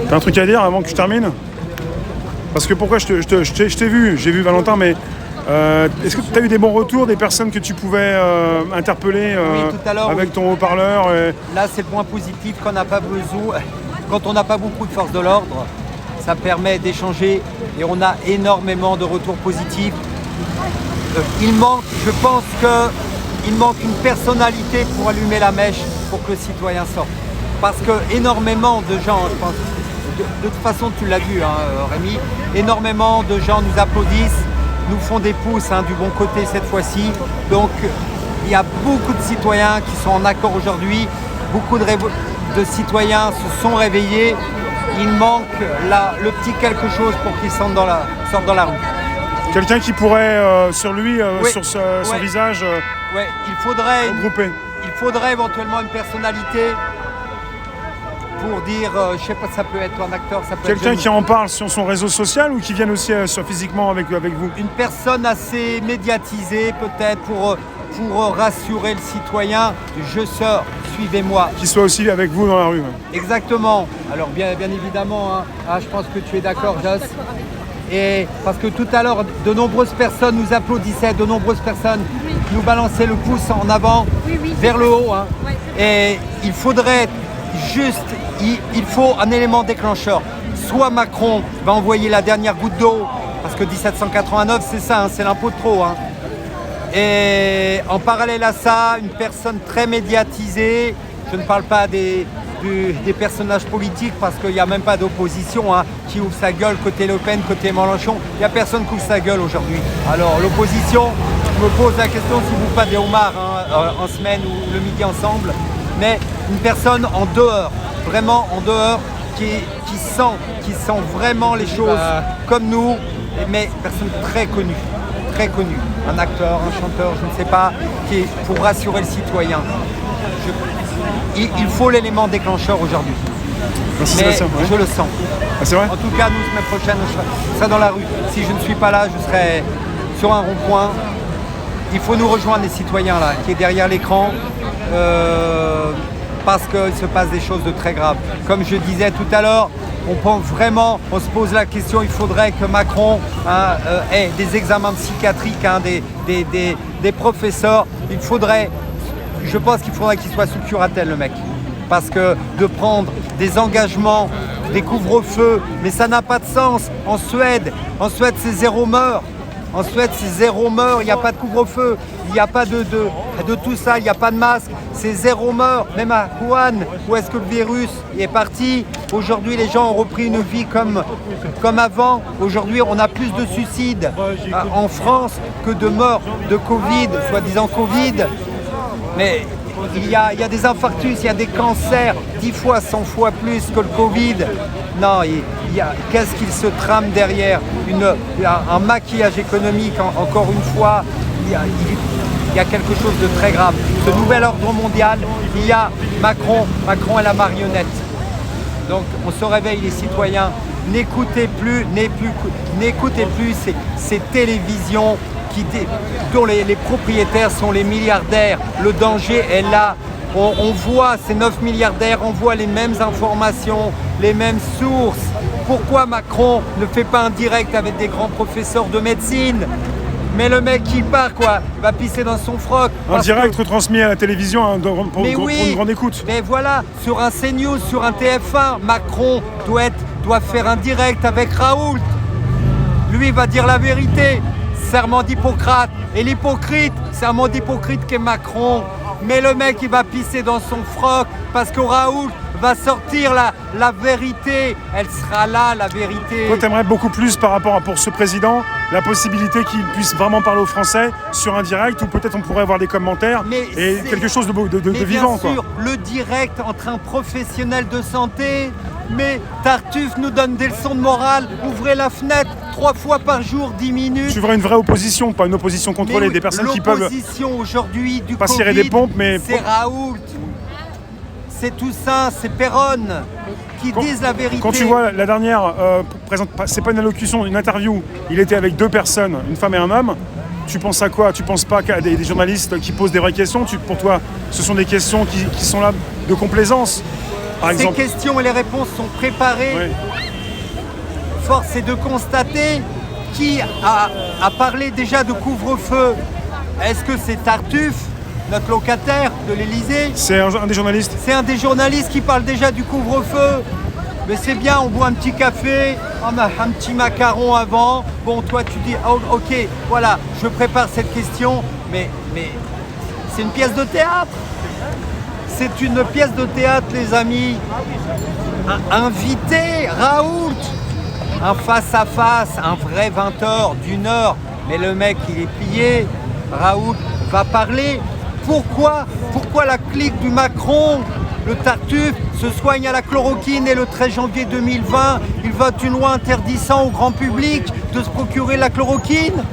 T'as un truc à dire avant que je termine? Parce que pourquoi je t'ai vu, j'ai vu Valentin, mais est-ce que tu as eu des bons retours, des personnes que tu pouvais interpeller Oui, tout à l'heure, avec oui. ton haut-parleur Là, c'est le point positif qu'on n'a pas besoin. Quand on n'a pas beaucoup de forces de l'ordre, ça permet d'échanger et on a énormément de retours positifs. Il manque, je pense qu'il manque une personnalité pour allumer la mèche pour que le citoyen sorte. Parce que énormément de gens, je pense, de toute façon tu l'as vu Rémi, énormément de gens nous applaudissent, nous font des pouces du bon côté cette fois-ci. Donc il y a beaucoup de citoyens qui sont en accord aujourd'hui, beaucoup de citoyens se sont réveillés. Il manque le petit quelque chose pour qu'ils sortent dans la rue. Quelqu'un qui pourrait, sur lui, oui. sur son visage, regrouper. Il faudrait éventuellement une personnalité pour dire, je sais pas, ça peut être un acteur, ça peut quelqu'un être... qui en parle sur son réseau social ou qui vienne aussi physiquement avec vous? Une personne assez médiatisée peut-être pour rassurer le citoyen, je sors, suivez-moi. Qui soit aussi avec vous dans la rue. Exactement. Alors bien évidemment, je pense que tu es d'accord, Joss. Et parce que tout à l'heure, de nombreuses personnes nous applaudissaient, de nombreuses personnes nous balançaient le pouce en avant, vers le haut. Et il faudrait juste, il faut un élément déclencheur. Soit Macron va envoyer la dernière goutte d'eau, parce que 1789, c'est ça, c'est l'impôt de trop. Et en parallèle à ça, une personne très médiatisée, je ne parle pas des personnages politiques parce qu'il n'y a même pas d'opposition qui ouvre sa gueule côté Le Pen, côté Mélenchon. Il n'y a personne qui ouvre sa gueule aujourd'hui. Alors l'opposition, je me pose la question si vous pas des homards en semaine ou le midi ensemble, mais une personne en dehors, vraiment en dehors, qui sent vraiment les choses comme nous, mais une personne très connue. Un acteur, un chanteur, je ne sais pas, qui est pour rassurer le citoyen. Il faut l'élément déclencheur aujourd'hui. Mais je le sens. Ah, c'est vrai? En tout cas, nous, semaine prochaine, je serai dans la rue. Si je ne suis pas là, je serai sur un rond-point. Il faut nous rejoindre, les citoyens, là, qui est derrière l'écran, parce qu'il se passe des choses de très graves. Comme je disais tout à l'heure, on se pose la question, il faudrait que Macron ait des examens psychiatriques, des professeurs. Je pense qu'il faudrait qu'il soit sous curatelle, le mec. Parce que de prendre des engagements, des couvre-feux, mais ça n'a pas de sens. En Suède, c'est zéro meurtre. En Suède, c'est zéro meurtre, il n'y a pas de couvre-feu, il n'y a pas de tout ça, il n'y a pas de masque, c'est zéro meurtre. Même à Wuhan, où est-ce que le virus est parti, aujourd'hui les gens ont repris une vie comme avant. Aujourd'hui, on a plus de suicides en France que de morts de Covid, soi-disant Covid. Mais il y a des infarctus, il y a des cancers, 10 fois, 100 fois plus que le Covid. Non, qu'est-ce qu'il se trame derrière? Un maquillage économique, encore une fois, il y a quelque chose de très grave. Ce nouvel ordre mondial, il y a Macron est la marionnette. Donc on se réveille, les citoyens, n'écoutez plus ces télévisions dont les propriétaires sont les milliardaires. Le danger est là. On voit ces 9 milliardaires, on voit les mêmes informations, les mêmes sources. Pourquoi Macron ne fait pas un direct avec des grands professeurs de médecine? Mais le mec qui part, il va pisser dans son froc. Un direct retransmis à la télévision pour une grande écoute. Mais voilà, sur un CNews, sur un TF1, Macron doit faire un direct avec Raoult. Lui va dire la vérité. Serment d'Hippocrate. Et l'hypocrite, serment d'Hippocrate qu'est Macron. Mais le mec, il va pisser dans son froc parce que Raoult va sortir la vérité. Elle sera là, la vérité. Toi, t'aimerais beaucoup plus par rapport pour ce président, la possibilité qu'il puisse vraiment parler aux Français sur un direct, ou peut-être on pourrait avoir des commentaires et quelque chose de vivant. Bien sûr, le direct entre un professionnel de santé. Mais Tartuffe nous donne des leçons de morale. Ouvrez la fenêtre 3 fois par jour, 10 minutes. Tu voudrais une vraie opposition, pas une opposition contrôlée, oui, des personnes qui peuvent l'opposition aujourd'hui du pas Covid, cirer des pompes, mais c'est Raoult, c'est Toussaint, c'est Péronne qui disent la vérité. Quand tu vois la dernière c'est pas une allocution, une interview, il était avec 2 personnes, une femme et un homme. Tu penses à quoi? Tu penses pas qu'à des journalistes qui posent des vraies questions? Pour toi, ce sont des questions qui sont là de complaisance. par Ces exemple. questions et les réponses sont préparées. Oui. Force est de constater qui a parlé déjà de couvre-feu. Est-ce que c'est Tartuffe, notre locataire de l'Élysée? C'est un des journalistes. C'est un des journalistes qui parle déjà du couvre-feu. Mais c'est bien, on boit un petit café, un petit macaron avant. Bon, toi, tu dis, oh, ok, voilà, je prépare cette question, mais c'est une pièce de théâtre. C'est une pièce de théâtre, les amis. Invité, Raoult, un face-à-face, un vrai 20h, d'une heure. Mais le mec, il est plié. Raoult va parler. Pourquoi la clique du Macron, le Tartuffe, se soigne à la chloroquine et le 13 janvier 2020, il vote une loi interdisant au grand public de se procurer la chloroquine?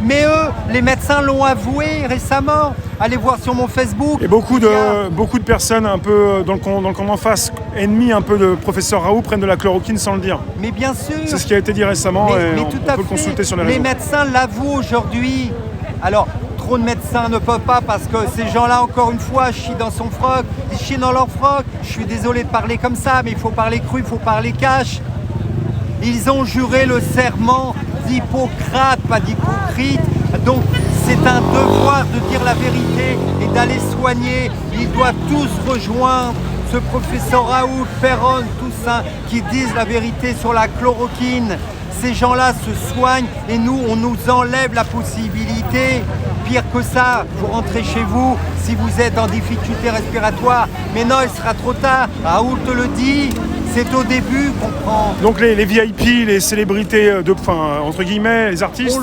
Mais eux, les médecins l'ont avoué récemment. Allez voir sur mon Facebook. Et beaucoup de personnes un peu dans le camp en face, ennemis un peu de professeur Raoult, prennent de la chloroquine sans le dire. Mais bien sûr. C'est ce qui a été dit récemment et mais on tout peut à le fait. consulter sur les Les réseaux. médecins l'avouent aujourd'hui. Alors, trop de médecins ne peuvent pas parce que ces gens-là, encore une fois, chient dans son froc, ils chient dans leur froc. Je suis désolé de parler comme ça, mais il faut parler cru, il faut parler cash. Ils ont juré le serment d'Hippocrate, pas d'hypocrite. Donc, c'est un devoir de dire la vérité et d'aller soigner. Ils doivent tous rejoindre ce professeur Raoult, Perron, tous ça, qui disent la vérité sur la chloroquine. Ces gens-là se soignent et nous, on nous enlève la possibilité. Pire que ça, vous rentrez chez vous si vous êtes en difficulté respiratoire. Mais non, il sera trop tard. Raoult te le dit, c'est au début qu'on prend. Donc les VIP, les célébrités, entre guillemets, les artistes. ont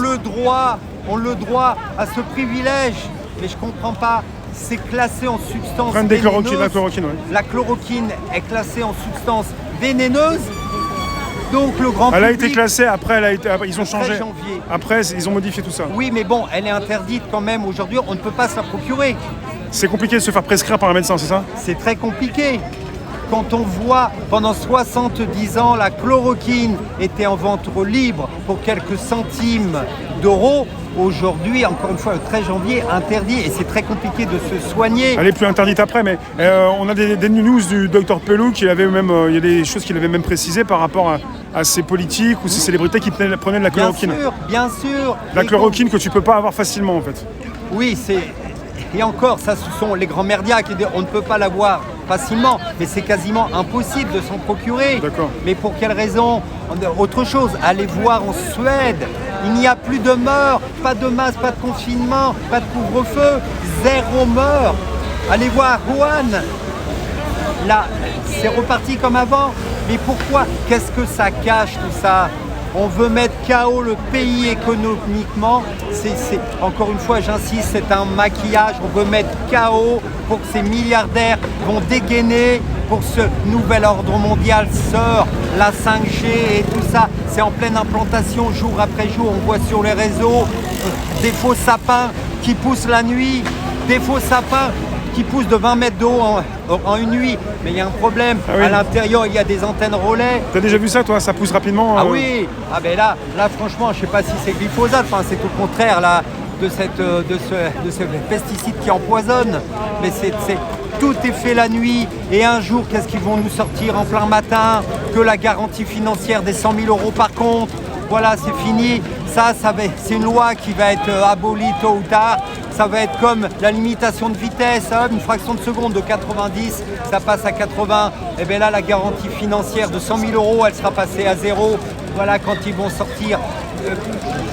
le droit à ce privilège. Mais je comprends pas. C'est classé en substance Prennent des vénéneuse. la chloroquine, oui. La chloroquine est classée en substance vénéneuse. Donc le grand Elle a public... été classée, après ils ont changé. 13 janvier. Après, ils ont modifié tout ça. Oui, mais bon, elle est interdite quand même aujourd'hui. On ne peut pas se la procurer. C'est compliqué de se faire prescrire par un médecin, c'est ça? C'est très compliqué. Quand on voit pendant 70 ans la chloroquine était en vente libre pour quelques centimes d'euros, aujourd'hui, encore une fois, le 13 janvier, interdit et c'est très compliqué de se soigner. Elle est plus interdite après, mais on a des news du docteur Pelou qui avait même, il y a des choses qu'il avait même précisées par rapport à ces politiques ou ces célébrités qui prenaient de la chloroquine. Bien sûr. La chloroquine que tu peux pas avoir facilement en fait. Oui, et encore, ça, ce sont les grands merdias qui disent on ne peut pas l'avoir facilement, mais c'est quasiment impossible de s'en procurer. D'accord. Mais pour quelle raison? Autre chose, allez voir en Suède, il n'y a plus de morts, pas de masque, pas de confinement, pas de couvre-feu, 0 mort. Allez voir Wuhan, là, c'est reparti comme avant. Mais pourquoi? Qu'est-ce que ça cache tout ça? On veut mettre KO le pays économiquement. Encore une fois, j'insiste, c'est un maquillage. On veut mettre KO pour que ces milliardaires vont dégainer pour ce nouvel ordre mondial sort, la 5G et tout ça. C'est en pleine implantation jour après jour. On voit sur les réseaux des faux sapins qui poussent la nuit, des faux sapins qui poussent de 20 mètres d'eau en une nuit. Mais il y a un problème. Ah oui. À l'intérieur, il y a des antennes relais. T'as déjà vu ça toi? Ça pousse rapidement? Ah oui. Ah ben là franchement, je sais pas si c'est glyphosate. Enfin, c'est tout le contraire là de ce pesticide qui empoisonne. Mais tout est fait la nuit. Et un jour, qu'est-ce qu'ils vont nous sortir en plein matin? Que la garantie financière des 100 000 euros par contre. Voilà, c'est fini. C'est une loi qui va être abolie tôt ou tard. Ça va être comme la limitation de vitesse, une fraction de seconde de 90, ça passe à 80. Et bien là, la garantie financière de 100 000 euros, elle sera passée à 0. Voilà, quand ils vont sortir,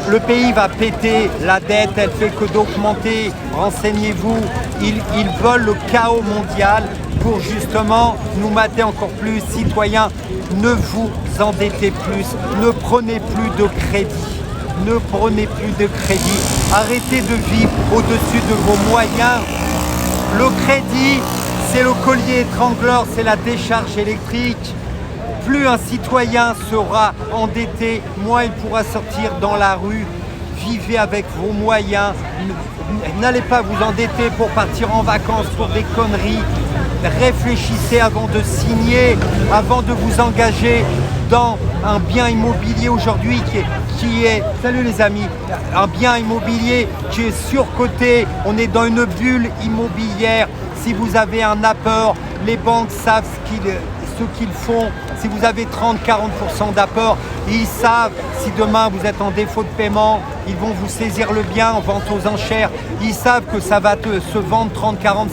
le pays va péter, la dette, elle fait que d'augmenter. Renseignez-vous, ils veulent le chaos mondial pour justement nous mater encore plus. Citoyens, ne vous endettez plus, ne prenez plus de crédit. Ne prenez plus de crédit. Arrêtez de vivre au-dessus de vos moyens. Le crédit, c'est le collier étrangleur, c'est la décharge électrique. Plus un citoyen sera endetté, moins il pourra sortir dans la rue. Vivez avec vos moyens. N'allez pas vous endetter pour partir en vacances pour des conneries. Réfléchissez avant de signer, avant de vous engager dans un bien immobilier aujourd'hui qui est, salut les amis, un bien immobilier qui est surcoté. On est dans une bulle immobilière. Si vous avez un apport, Les banques savent ce qu'ils font. Si vous avez 30-40% d'apport, ils savent si demain vous êtes en défaut de paiement, ils vont vous saisir le bien en vente aux enchères. Ils savent que ça va se vendre 30, 40, 50%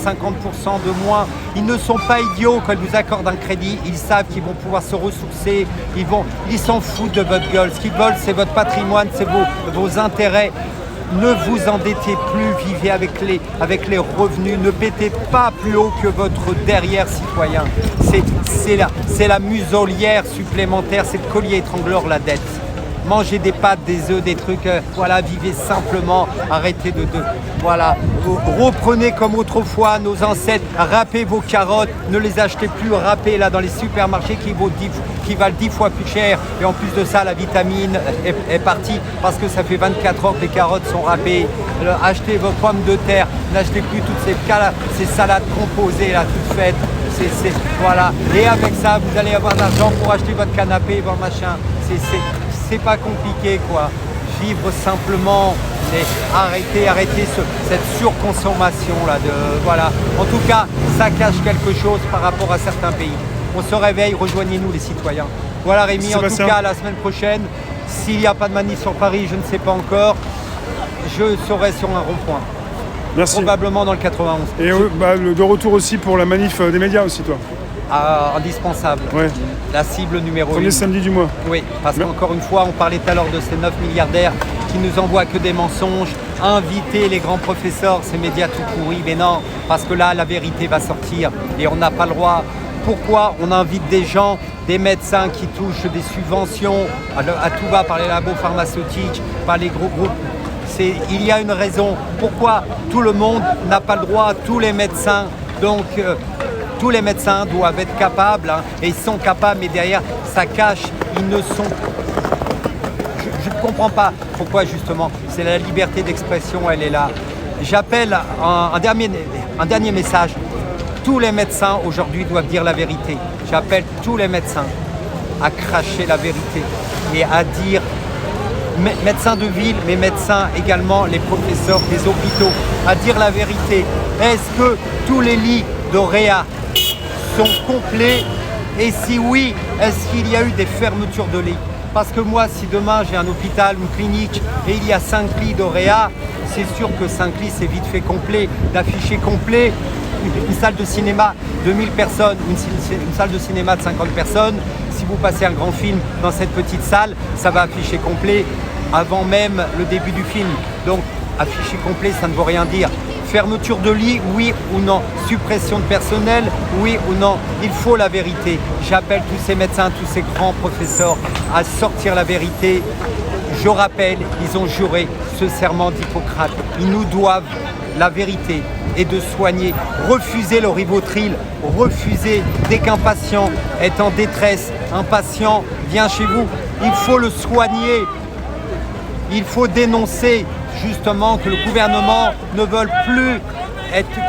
de moins. Ils ne sont pas idiots quand ils vous accordent un crédit. Ils savent qu'ils vont pouvoir se ressourcer. Ils s'en foutent de votre gueule. Ce qu'ils veulent, c'est votre patrimoine, c'est vos intérêts. Ne vous endettez plus, vivez avec les revenus, ne pétez pas plus haut que votre derrière citoyen. C'est la muselière supplémentaire, c'est le collier étrangleur, la dette. Mangez des pâtes, des œufs, des trucs, voilà, vivez simplement, arrêtez voilà, reprenez comme autrefois nos ancêtres, râpez vos carottes, ne les achetez plus râpées là dans les supermarchés qui valent 10 fois plus cher, et en plus de ça la vitamine est partie parce que ça fait 24 ans que les carottes sont râpées. Achetez vos pommes de terre, n'achetez plus toutes ces salades composées là toutes faites. Voilà, et avec ça vous allez avoir de l'argent pour acheter votre canapé, votre machin. C'est pas compliqué quoi. Vivre simplement, mais arrêtez cette surconsommation là voilà. En tout cas, ça cache quelque chose par rapport à certains pays. On se réveille, rejoignez-nous les citoyens. Voilà Rémi, Sébastien. En tout cas la semaine prochaine, s'il n'y a pas de manif sur Paris, je ne sais pas encore, je serai sur un rond-point. Merci. Probablement dans le 91. Et de retour aussi pour la manif des médias aussi, toi. Indispensable. Ouais. La cible numéro 1. Premier samedi du mois. Oui, parce qu'encore une fois, on parlait tout à l'heure de ces 9 milliardaires qui nous envoient que des mensonges. Inviter les grands professeurs, ces médias tout pourris, mais non, parce que là, la vérité va sortir et on n'a pas le droit. Pourquoi on invite des gens, des médecins qui touchent des subventions à tout va par les labos pharmaceutiques, par les gros groupes? Il y a une raison. Pourquoi tout le monde n'a pas le droit, tous les médecins, donc tous les médecins doivent être capables, et ils sont capables, mais derrière, ça cache, ils ne sont... Je ne comprends pas pourquoi justement, c'est la liberté d'expression, elle est là. J'appelle un dernier message. Tous les médecins aujourd'hui doivent dire la vérité. J'appelle tous les médecins à cracher la vérité et à dire... médecins de ville, mais médecins également, les professeurs des hôpitaux, à dire la vérité. Est-ce que tous les lits de réa sont complets? Et si oui, est-ce qu'il y a eu des fermetures de lits? Parce que moi, si demain j'ai un hôpital, une clinique, et il y a 5 lits de réa, c'est sûr que 5 lits, c'est vite fait complet. D'afficher complet, une salle de cinéma de 1000 personnes, une salle de cinéma de 50 personnes, si vous passez un grand film dans cette petite salle, ça va afficher complet avant même le début du film. Donc, afficher complet, ça ne veut rien dire. Fermeture de lit, oui ou non? Suppression de personnel, oui ou non? Il faut la vérité. J'appelle tous ces médecins, tous ces grands professeurs à sortir la vérité. Je rappelle, ils ont juré ce serment d'Hippocrate. Ils nous doivent la vérité et de soigner. Refusez le Rivotril, refusez dès qu'un patient est en détresse, un patient vient chez vous, il faut le soigner. Il faut dénoncer justement que le gouvernement ne veuille plus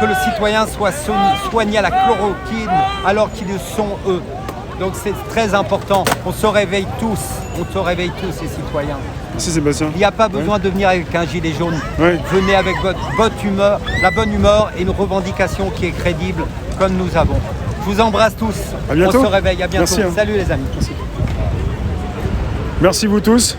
que le citoyen soit soigné à la chloroquine alors qu'ils le sont eux. Donc c'est très important. On se réveille tous, les citoyens. Merci Sébastien. Il n'y a pas besoin de venir avec un gilet jaune. Ouais. Venez avec votre humeur, la bonne humeur et une revendication qui est crédible comme nous avons. Je vous embrasse tous. À bientôt. On se réveille. À bientôt. Merci, hein. Salut les amis. Merci vous tous.